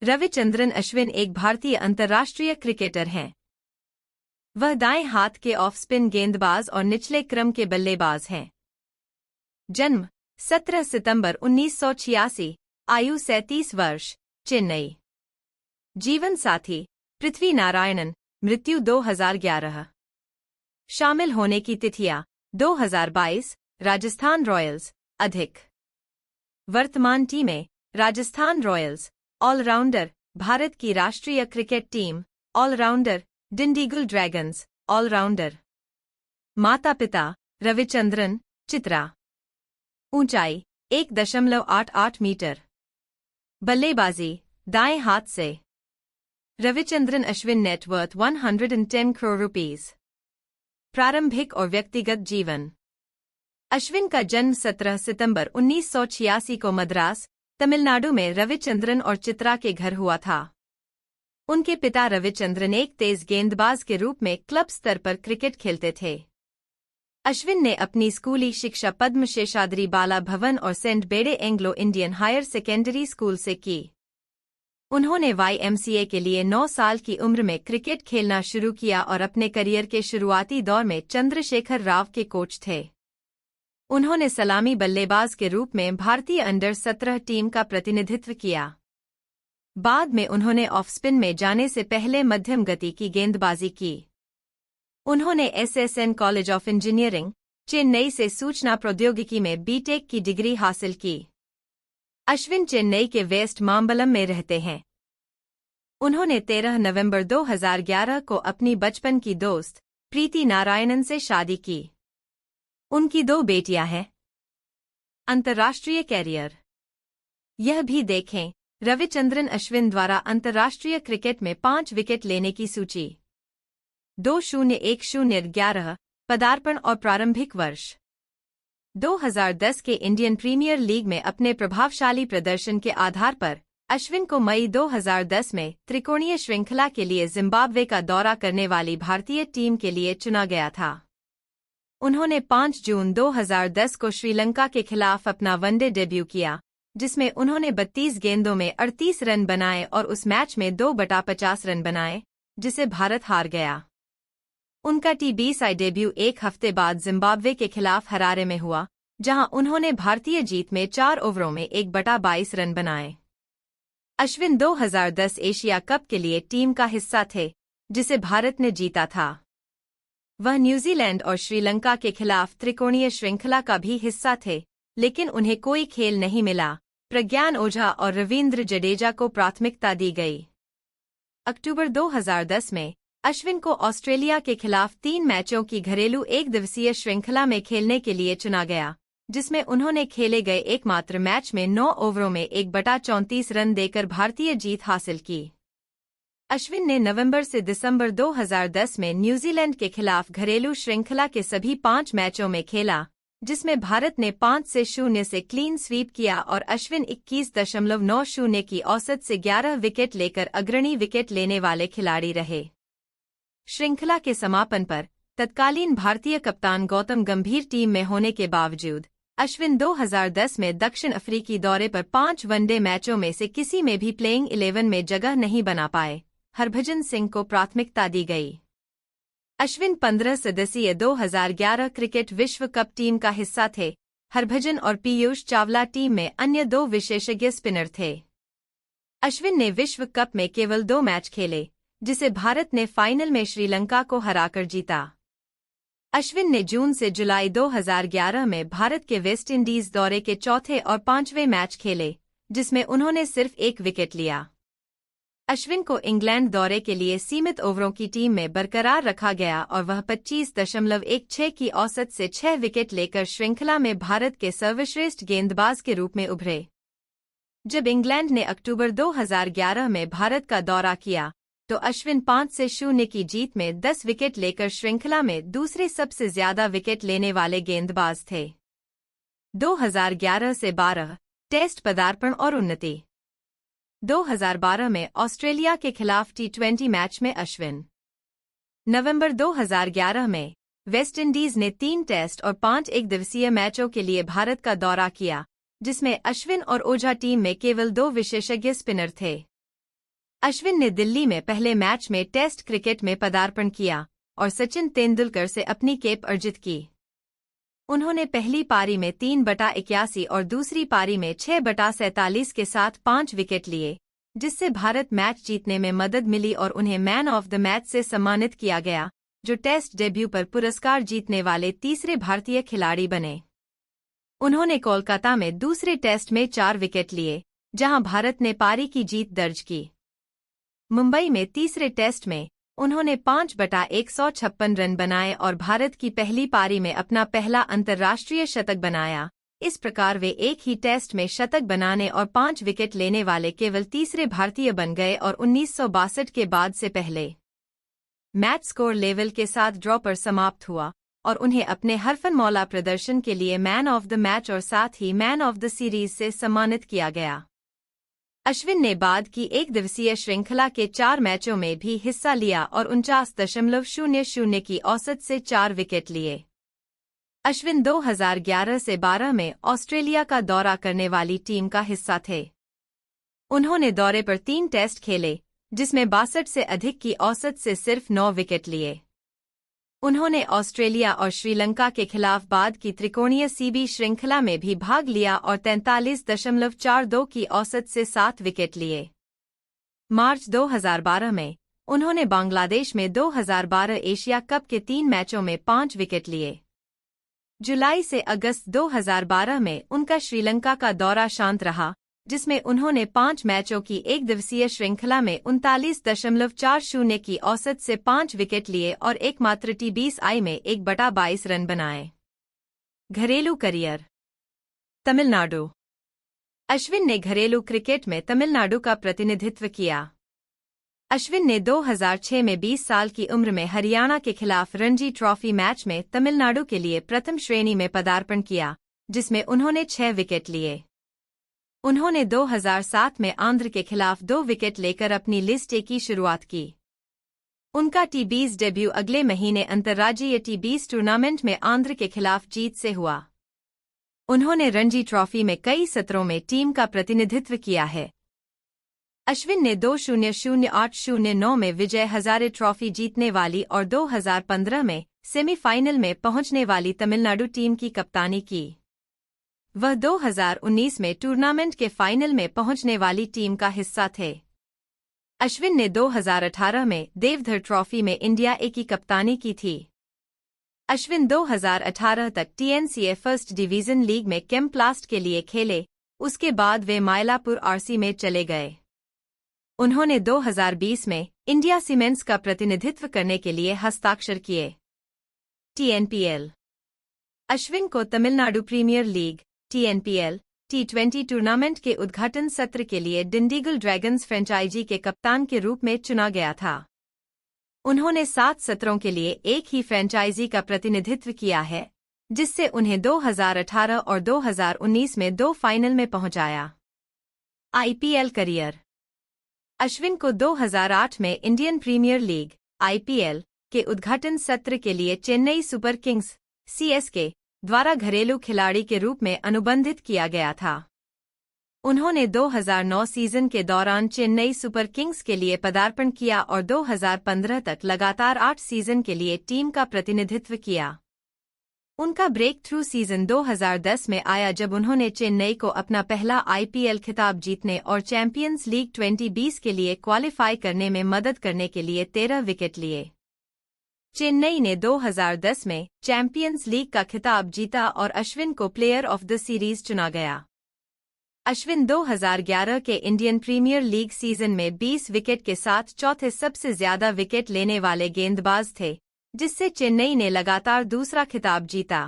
रविचंद्रन अश्विन एक भारतीय अंतर्राष्ट्रीय क्रिकेटर हैं। वह दाएं हाथ के ऑफ स्पिन गेंदबाज और निचले क्रम के बल्लेबाज हैं। जन्म 17 सितंबर 1986, आयु 37 वर्ष, चेन्नई। जीवन साथी पृथ्वी नारायणन, मृत्यु 2011। शामिल होने की तिथियां 2022, राजस्थान रॉयल्स, अधिक। वर्तमान टीमें राजस्थान रॉयल्स, ऑलराउंडर भारत की राष्ट्रीय cricket team, allrounder Dindigul Dragons, allrounder. माता पिता रविचंद्रन, चित्रा। ऊंचाई 1.88 मीटर। बल्लेबाजी दाएं हाथ से। Ravichandran Ashwin net worth 110 crore rupees. प्रारंभिक और व्यक्तिगत जीवन। अश्विन का जन्म 17 सितंबर 1986 को मद्रास, तमिलनाडु में रविचंद्रन और चित्रा के घर हुआ था। उनके पिता रविचंद्रन एक तेज गेंदबाज के रूप में क्लब स्तर पर क्रिकेट खेलते थे। अश्विन ने अपनी स्कूली शिक्षा पद्म शेषाद्री बाला भवन और Saint Bede Anglo Indian higher secondary school से की। उन्होंने YMCA के लिए 9 साल की उम्र में क्रिकेट खेलना शुरू किया और अपने करियर के शुरुआती दौर में चंद्रशेखर राव के कोच थे। उन्होंने सलामी बल्लेबाज के रूप में भारतीय अंडर 17 टीम का प्रतिनिधित्व किया। बाद में उन्होंने ऑफ स्पिन में जाने से पहले मध्यम गति की गेंदबाजी की। उन्होंने SSN college of engineering, Chennai से सूचना प्रौद्योगिकी में BTech की डिग्री हासिल की। अश्विन चेन्नई के वेस्ट माम्बलम में रहते हैं। उन्होंने 13 नवंबर 2011 को अपनी बचपन की दोस्त प्रीति नारायणन से शादी की। उनकी 2 बेटियां हैं। अंतर्राष्ट्रीय कैरियर। यह भी देखें, रविचंद्रन अश्विन द्वारा अंतर्राष्ट्रीय क्रिकेट में 5 विकेट लेने की सूची। 2010-11 पदार्पण और प्रारंभिक वर्ष। 2010 के इंडियन प्रीमियर लीग में अपने प्रभावशाली प्रदर्शन के आधार पर अश्विन को मई 2010 में त्रिकोणीय श्रृंखला के लिए जिम्बाब्वे का दौरा करने वाली भारतीय टीम के लिए चुना गया था। उन्होंने 5 जून 2010 को श्रीलंका के खिलाफ अपना वनडे डेब्यू किया, जिसमें उन्होंने 32 गेंदों में 38 रन बनाए और उस मैच में 2/50 रन बनाए, जिसे भारत हार गया। उनका T20I डेब्यू एक हफ्ते बाद जिम्बाब्वे के खिलाफ हरारे में हुआ, जहां उन्होंने भारतीय जीत में 4 ओवरों में 1/22 रन बनाए। अश्विन 2010 एशिया कप के लिए टीम का हिस्सा थे, जिसे भारत ने जीता था। वह न्यूजीलैंड और श्रीलंका के खिलाफ त्रिकोणीय श्रृंखला का भी हिस्सा थे, लेकिन उन्हें कोई खेल नहीं मिला। प्रज्ञान ओझा और रवींद्र जडेजा को प्राथमिकता दी गई। अक्टूबर 2010 में अश्विन को ऑस्ट्रेलिया के खिलाफ 3 मैचों की घरेलू एकदिवसीय श्रृंखला में खेलने के लिए चुना गया, जिसमें उन्होंने खेले गए एकमात्र मैच में 9 ओवरों में 1/34 रन देकर भारतीय जीत हासिल की। अश्विन ने नवंबर से दिसंबर 2010 में न्यूजीलैंड के खिलाफ घरेलू श्रृंखला के सभी 5 मैचों में खेला, जिसमें भारत ने 5-0 से क्लीन स्वीप किया और अश्विन 21.90 की औसत से 11 विकेट लेकर अग्रणी विकेट लेने वाले खिलाड़ी रहे। श्रृंखला के समापन पर तत्कालीन भारतीय कप्तान गौतम गंभीर टीम में होने के बावजूद अश्विन 2010 में दक्षिण अफ्रीकी दौरे पर 5 वनडे मैचों में से किसी में भी प्लेइंग 11 में जगह नहीं बना पाए। हरभजन सिंह को प्राथमिकता दी गई। अश्विन 15 सदस्यीय 2011 क्रिकेट विश्व कप टीम का हिस्सा थे। हरभजन और पीयूष चावला टीम में अन्य 2 विशेषज्ञ स्पिनर थे। अश्विन ने विश्व कप में केवल 2 मैच खेले, जिसे भारत ने फाइनल में श्रीलंका को हराकर जीता। अश्विन ने जून से जुलाई 2011 में भारत के वेस्टइंडीज दौरे के चौथे और 5वें मैच खेले, जिसमें उन्होंने सिर्फ 1 विकेट लिया। अश्विन को इंग्लैंड दौरे के लिए सीमित ओवरों की टीम में बरकरार रखा गया और वह 25.16 की औसत से 6 विकेट लेकर श्रृंखला में भारत के सर्वश्रेष्ठ गेंदबाज के रूप में उभरे। जब इंग्लैंड ने अक्टूबर 2011 में भारत का दौरा किया, तो अश्विन 5-0 की जीत में 10 विकेट लेकर श्रृंखला में दूसरे सबसे ज्यादा विकेट लेने वाले गेंदबाज थे। 2011 से 12 टेस्ट पदार्पण और उन्नति। 2012 में ऑस्ट्रेलिया के खिलाफ T20 मैच में अश्विन। नवंबर 2011 में वेस्टइंडीज ने 3 टेस्ट और 5 एकदिवसीय मैचों के लिए भारत का दौरा किया, जिसमें अश्विन और ओझा टीम में केवल 2 विशेषज्ञ स्पिनर थे। अश्विन ने दिल्ली में पहले मैच में टेस्ट क्रिकेट में पदार्पण किया और सचिन तेंदुलकर से अपनी कैप अर्जित की। उन्होंने पहली पारी में 3/81 और दूसरी पारी में 6/47 के साथ 5 विकेट लिए, जिससे भारत मैच जीतने में मदद मिली और उन्हें मैन ऑफ द मैच से सम्मानित किया गया, जो टेस्ट डेब्यू पर पुरस्कार जीतने वाले तीसरे भारतीय खिलाड़ी बने। उन्होंने कोलकाता में दूसरे टेस्ट में 4 विकेट लिए, जहां भारत ने पारी की जीत दर्ज की। मुंबई में तीसरे टेस्ट में उन्होंने 5/156 रन बनाए और भारत की पहली पारी में अपना पहला अंतर्राष्ट्रीय शतक बनाया। इस प्रकार वे एक ही टेस्ट में शतक बनाने और 5 विकेट लेने वाले केवल तीसरे भारतीय बन गए और 1962 के बाद से पहले मैच स्कोर लेवल के साथ ड्रॉ पर समाप्त हुआ और उन्हें अपने हरफनमौला प्रदर्शन के लिए मैन ऑफ द मैच और साथ ही मैन ऑफ द सीरीज से सम्मानित किया गया। अश्विन ने बाद की एकदिवसीय श्रृंखला के 4 मैचों में भी हिस्सा लिया और 49.00 की औसत से 4 विकेट लिए। अश्विन 2011 से 12 में ऑस्ट्रेलिया का दौरा करने वाली टीम का हिस्सा थे। उन्होंने दौरे पर 3 टेस्ट खेले, जिसमें 62 से अधिक की औसत से सिर्फ 9 विकेट लिए। उन्होंने ऑस्ट्रेलिया और श्रीलंका के खिलाफ बाद की त्रिकोणीय सीबी श्रृंखला में भी भाग लिया और 43.42 की औसत से 7 विकेट लिए। मार्च 2012 में उन्होंने बांग्लादेश में 2012 एशिया कप के 3 मैचों में 5 विकेट लिए। जुलाई से अगस्त 2012 में उनका श्रीलंका का दौरा शांत रहा, जिसमें उन्होंने 5 मैचों की एकदिवसीय श्रृंखला में 39.40 की औसत से 5 विकेट लिए और एकमात्र T20I में 1/22 रन बनाए। घरेलू करियर। तमिलनाडु। अश्विन ने घरेलू क्रिकेट में तमिलनाडु का प्रतिनिधित्व किया। अश्विन ने 2006 में 20 साल की उम्र में हरियाणा के खिलाफ रणजी ट्रॉफी मैच में तमिलनाडु के लिए प्रथम श्रेणी में पदार्पण किया, जिसमें उन्होंने 6 विकेट लिए। उन्होंने 2007 में आंध्र के खिलाफ 2 विकेट लेकर अपनी लिस्ट ए की शुरुआत की। उनका T20 डेब्यू अगले महीने अंतर्राज्यीय T20 टूर्नामेंट में आंध्र के खिलाफ जीत से हुआ। उन्होंने रणजी ट्रॉफी में कई सत्रों में टीम का प्रतिनिधित्व किया है। अश्विन ने 2008-09 में विजय हजारे ट्रॉफी जीतने वाली और 2015 में सेमीफाइनल में पहुंचने वाली तमिलनाडु टीम की कप्तानी की। वह 2019 में टूर्नामेंट के फाइनल में पहुंचने वाली टीम का हिस्सा थे। अश्विन ने 2018 में देवधर ट्रॉफी में इंडिया ए की कप्तानी की थी। अश्विन 2018 तक TNCA फर्स्ट डिवीजन लीग में केमप्लास्ट के लिए खेले, उसके बाद वे मायलापुर आरसी में चले गए। उन्होंने 2020 में इंडिया सीमेंट्स का प्रतिनिधित्व करने के लिए हस्ताक्षर किए। TNPL। अश्विन को Tamil Nadu Premier League TNPL T20 tournament के उद्घाटन सत्र के लिए डिंडीगल ड्रैगन्स फ्रेंचाइजी के कप्तान के रूप में चुना गया था। उन्होंने 7 सत्रों के लिए एक ही फ्रेंचाइजी का प्रतिनिधित्व किया है, जिससे उन्हें 2018 और 2019 में 2 फाइनल में पहुंचाया। IPL career. अश्विन को 2008 में इंडियन प्रीमियर लीग IPL के उद्घाटन सत्र के लिए चेन्नई सुपर किंग्स CSK द्वारा घरेलू खिलाड़ी के रूप में अनुबंधित किया गया था। उन्होंने 2009 सीजन के दौरान चेन्नई सुपर किंग्स के लिए पदार्पण किया और 2015 तक लगातार 8 सीजन के लिए टीम का प्रतिनिधित्व किया। उनका ब्रेक थ्रू सीजन 2010 में आया, जब उन्होंने चेन्नई को अपना पहला IPL खिताब जीतने और चैंपियंस लीग 2020 के लिए क्वालिफाई करने में मदद करने के लिए 13 विकेट लिए। चेन्नई ने 2010 में चैंपियंस लीग का खिताब जीता और अश्विन को प्लेयर ऑफ द सीरीज चुना गया। अश्विन 2011 के इंडियन प्रीमियर लीग सीजन में 20 विकेट के साथ चौथे सबसे ज्यादा विकेट लेने वाले गेंदबाज थे, जिससे चेन्नई ने लगातार दूसरा खिताब जीता।